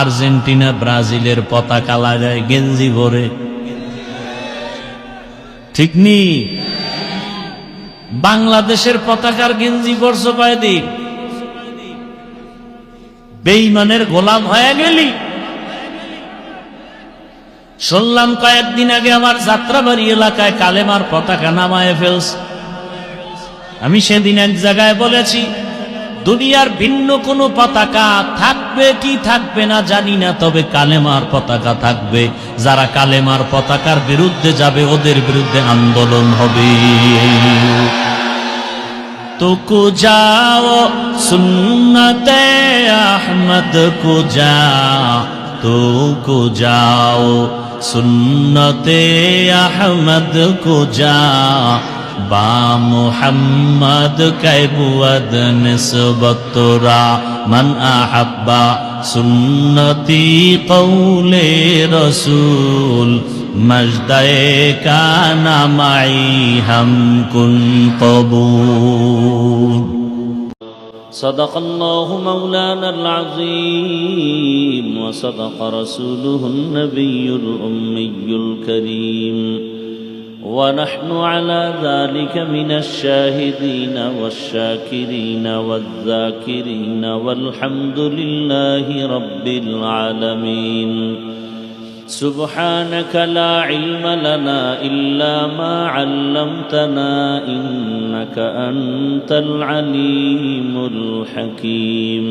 Argentina ব্রাজিলের পতাকা লাগায় গেঞ্জি ভরে, ঠিক নি? বাংলাদেশের পতাকার গেঞ্জি পরছো কয়দিন? বেঈমানের গোলাম হয়ে গেলি। শুনলাম কয়েকদিন আগে আমার যাত্রাবাড়ি এলাকায় কালেমার পতাকা নামায় ফেলছে। আমি সেদিন এক জায়গায় বলেছি, দুনিয়ার ভিন্ন কোনো পতাকা থাকবে কি থাকবে না জানি না, তবে কালেমার পতাকা থাকবে। যারা কালেমার পতাকার বিরুদ্ধে যাবে ওদের বিরুদ্ধে আন্দোলন হবে। তো কো যাও সুন্নতে আহমদ কো যাও, তো কো যাও সুন্নতে আহমদ কো যাও, বা মুহাম্মদ কাইবুয়াদ নিসবতরা মান আহাব্বা সুন্নতি কওলে রসুল মজদায়ে কানা মাই হাম কুন কবুল। صدق الله مولانا العظيم وصدق رسوله النبي الأمي الكريم ونحن على ذلك من الشاهدين والشاكرين والذاكرين والحمد لله رب العالمين. سبحانك لا علم لنا إلا ما علمتنا إنك أنت العليم الحكيم.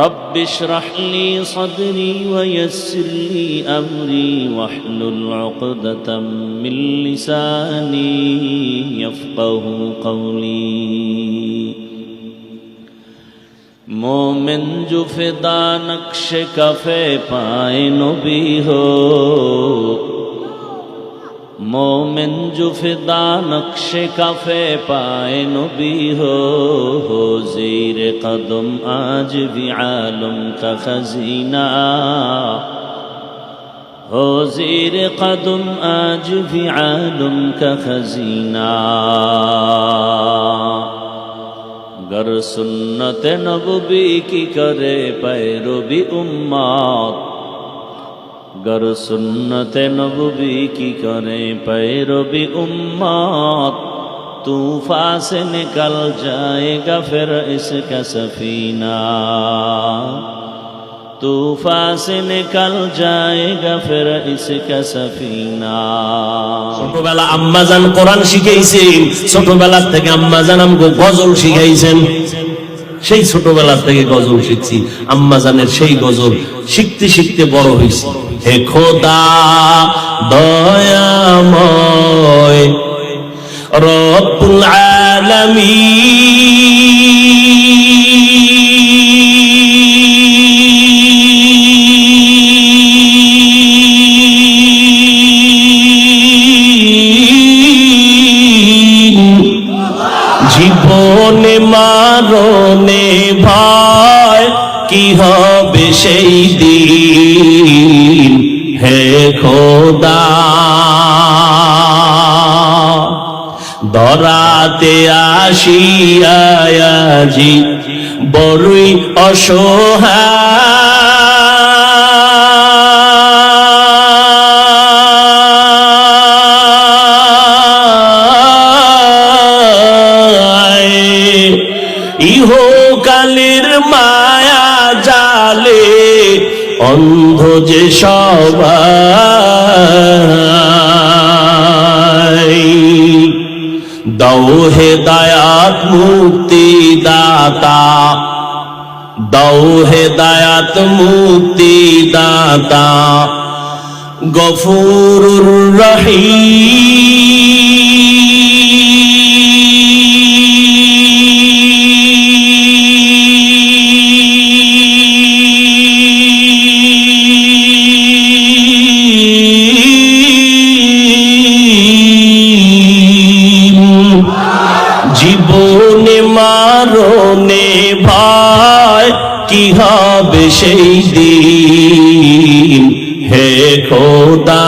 رب اشرح لي صدري ويسر لي أمري واحلل عقدة من لساني يفقه قولي. मोमिन जो फिदा नक्श कफे पाए नबी हो, मोमिन जो फिदा नक्श कफे पाए नबी हो, ज़ीर कदम आज भी आलम का खजीना हो, ज़ीर कदम आज भी आलम का खजीना. गर सुन्नत नबवी की करे पैरवी उम्मत, गर सुन्नत नबवी की करे पैरवी उम्मत, तूफान से निकल जाएगा फिर इसका सफीना, तूफान से निकल जाएगा फिर इसका सफीना. ছোটবেলা আম্মাজান কোরআন শিখাইছেন, ছোটবেলা থেকে আম্মাজান আমাকে গজল শিখাইছেন। সেই ছোটবেলা থেকে গজল শিখছি, আম্মাজানের সেই গজল শিখতে শিখতে বড় হয়েছি। হে খোদা দয়াময় রব্বুল আলামিন, জীবনে মারণে ভয় কি হবে সেই দিন, হে খোদা দরাতে আসিয়া আজি বড়ই অসহায়, ইহকালের মায়া জালে অন্ধ যে সবাই, দাও হেদায়াত মুক্তি দাতা, দাও হেদায়াত মুক্তি দাতা, গফুরুর রহিম. জীবনে মারণে ভয় কি হবে সেই দিন, হে খোদা